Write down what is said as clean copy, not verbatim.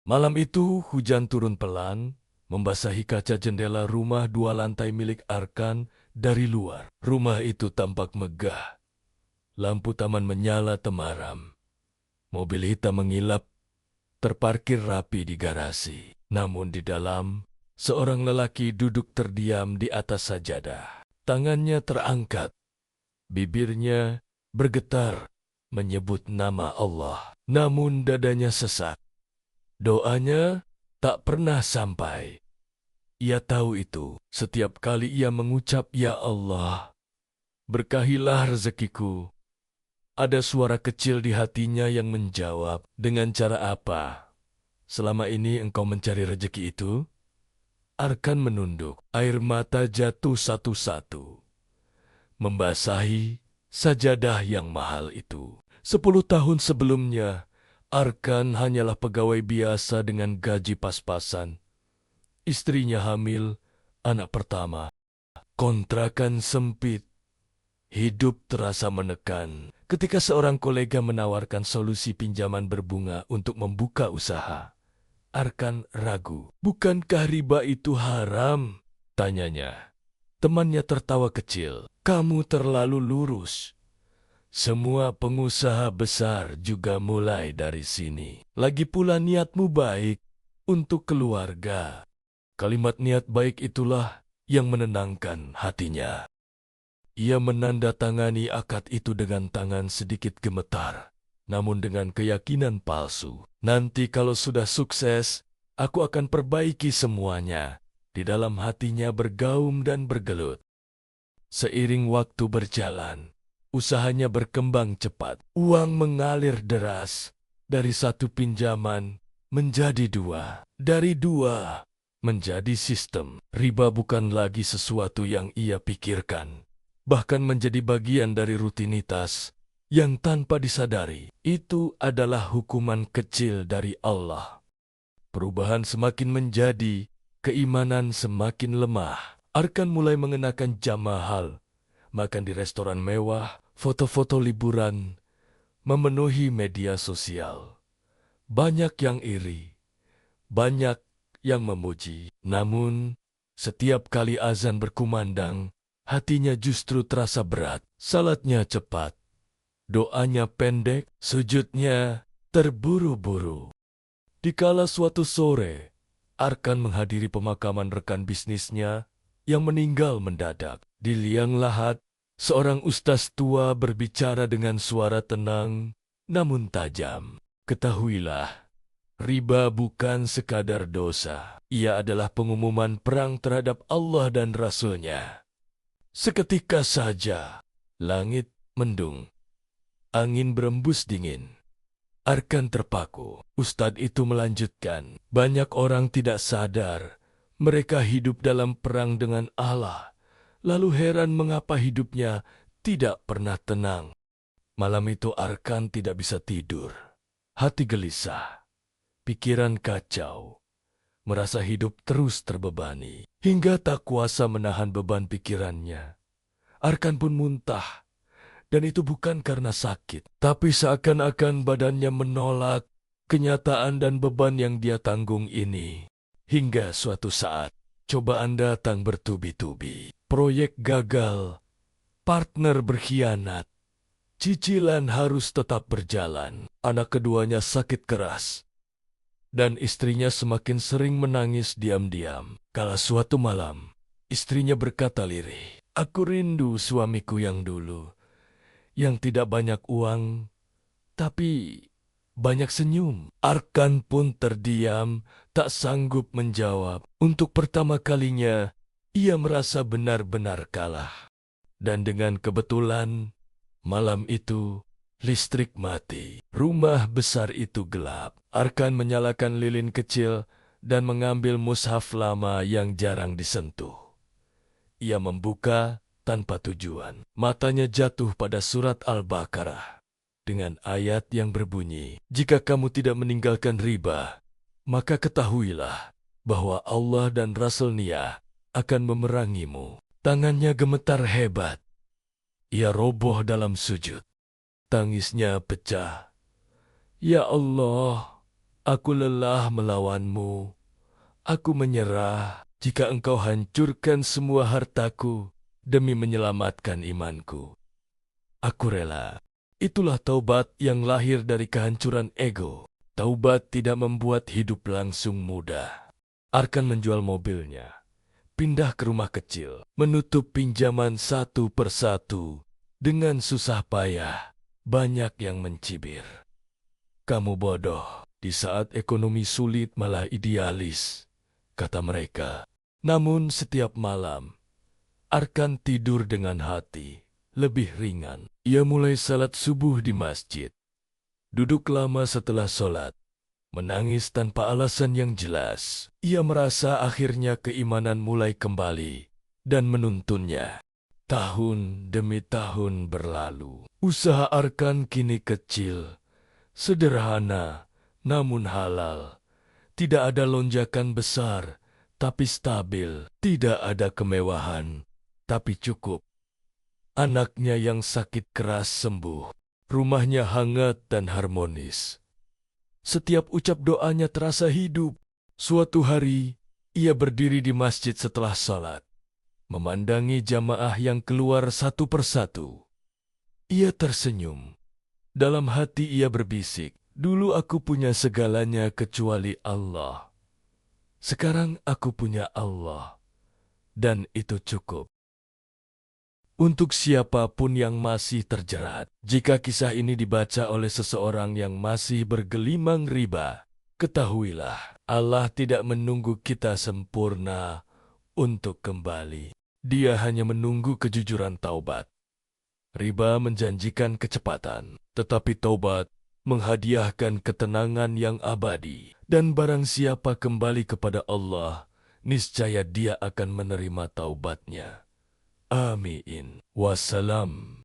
Malam itu hujan turun pelan, membasahi kaca jendela rumah 2 lantai milik Arkan dari luar. Rumah itu tampak megah. Lampu taman menyala temaram. Mobil hitam mengilap, terparkir rapi di garasi. Namun di dalam, seorang lelaki duduk terdiam di atas sajadah. Tangannya terangkat, bibirnya bergetar, menyebut nama Allah. Namun dadanya sesak. Doanya tak pernah sampai. Ia tahu itu. Setiap kali ia mengucap, "Ya Allah, berkahilah rezekiku." Ada suara kecil di hatinya yang menjawab, "Dengan cara apa? Selama ini engkau mencari rezeki itu?" Arkan menunduk. Air mata jatuh satu-satu, membasahi sajadah yang mahal itu. 10 tahun sebelumnya, Arkan hanyalah pegawai biasa dengan gaji pas-pasan. Istrinya hamil, anak pertama. Kontrakan sempit. Hidup terasa menekan ketika seorang kolega menawarkan solusi pinjaman berbunga untuk membuka usaha. Arkan ragu. "Bukankah riba itu haram?" tanyanya. Temannya tertawa kecil. "Kamu terlalu lurus. Semua pengusaha besar juga mulai dari sini. Lagi pula niatmu baik untuk keluarga." Kalimat niat baik itulah yang menenangkan hatinya. Ia menandatangani akad itu dengan tangan sedikit gemetar, namun dengan keyakinan palsu. "Nanti kalau sudah sukses, aku akan perbaiki semuanya." Di dalam hatinya bergaum dan bergelut. Seiring waktu berjalan, usahanya berkembang cepat. Uang mengalir deras. Dari satu pinjaman menjadi dua. Dari dua menjadi sistem. Riba bukan lagi sesuatu yang ia pikirkan. Bahkan menjadi bagian dari rutinitas yang tanpa disadari. Itu adalah hukuman kecil dari Allah. Perubahan semakin menjadi, keimanan semakin lemah. Arkan mulai mengenakan jam mahal, makan di restoran mewah, foto-foto liburan, memenuhi media sosial. Banyak yang iri, banyak yang memuji. Namun, setiap kali azan berkumandang, hatinya justru terasa berat. Salatnya cepat, doanya pendek, sujudnya terburu-buru. Dikala suatu sore, Arkan menghadiri pemakaman rekan bisnisnya yang meninggal mendadak. Di liang lahat, seorang ustaz tua berbicara dengan suara tenang namun tajam. "Ketahuilah, riba bukan sekadar dosa. Ia adalah pengumuman perang terhadap Allah dan Rasul-Nya." Seketika saja, langit mendung, angin berembus dingin. Arkan terpaku. Ustadz itu melanjutkan, "Banyak orang tidak sadar mereka hidup dalam perang dengan Allah, lalu heran mengapa hidupnya tidak pernah tenang." Malam itu Arkan tidak bisa tidur. Hati gelisah, pikiran kacau, merasa hidup terus terbebani. Hingga tak kuasa menahan beban pikirannya, Arkan pun muntah. Dan itu bukan karena sakit, tapi seakan-akan badannya menolak kenyataan dan beban yang dia tanggung ini. Hingga suatu saat, cobaan datang bertubi-tubi. Proyek gagal, partner berkhianat, cicilan harus tetap berjalan. Anak keduanya sakit keras, dan istrinya semakin sering menangis diam-diam. Kala suatu malam, istrinya berkata lirih, "Aku rindu suamiku yang dulu, yang tidak banyak uang, tapi banyak senyum." Arkan pun terdiam, tak sanggup menjawab. Untuk pertama kalinya, ia merasa benar-benar kalah. Dan dengan kebetulan, malam itu, listrik mati. Rumah besar itu gelap. Arkan menyalakan lilin kecil dan mengambil mushaf lama yang jarang disentuh. Ia membuka tanpa tujuan. Matanya jatuh pada surat Al-Baqarah dengan ayat yang berbunyi, "Jika kamu tidak meninggalkan riba, maka ketahuilah bahwa Allah dan Rasul-Nya akan memerangimu." Tangannya gemetar hebat. Ia roboh dalam sujud. Tangisnya pecah. "Ya Allah, Aku lelah melawanmu. Aku menyerah jika engkau hancurkan semua hartaku demi menyelamatkan imanku. Aku rela. Itulah taubat yang lahir dari kehancuran ego. Taubat tidak membuat hidup langsung mudah. Arkan menjual mobilnya, pindah ke rumah kecil, menutup pinjaman satu persatu. Dengan susah payah, banyak yang mencibir. Kamu bodoh, di saat ekonomi sulit malah idealis, kata mereka. Namun setiap malam, Arkan tidur dengan hati lebih ringan. Ia mulai salat subuh di masjid. Duduk lama setelah solat, menangis tanpa alasan yang jelas. Ia merasa akhirnya keimanan mulai kembali dan menuntunnya. Tahun demi tahun berlalu. Usaha Arkan kini kecil, sederhana, namun halal. Tidak ada lonjakan besar, tapi stabil. Tidak ada kemewahan, tapi cukup. Anaknya yang sakit keras sembuh. Rumahnya hangat dan harmonis. Setiap ucap doanya terasa hidup. Suatu hari, ia berdiri di masjid setelah salat, memandangi jamaah yang keluar satu persatu. Ia tersenyum. Dalam hati ia berbisik, dulu aku punya segalanya kecuali Allah. Sekarang aku punya Allah, dan itu cukup. Untuk siapapun yang masih terjerat, jika kisah ini dibaca oleh seseorang yang masih bergelimang riba, ketahuilah, Allah tidak menunggu kita sempurna untuk kembali. Dia hanya menunggu kejujuran taubat. Riba menjanjikan kecepatan, tetapi taubat menghadiahkan ketenangan yang abadi. Dan barang siapa kembali kepada Allah, niscaya dia akan menerima taubatnya. Amin. Wassalam.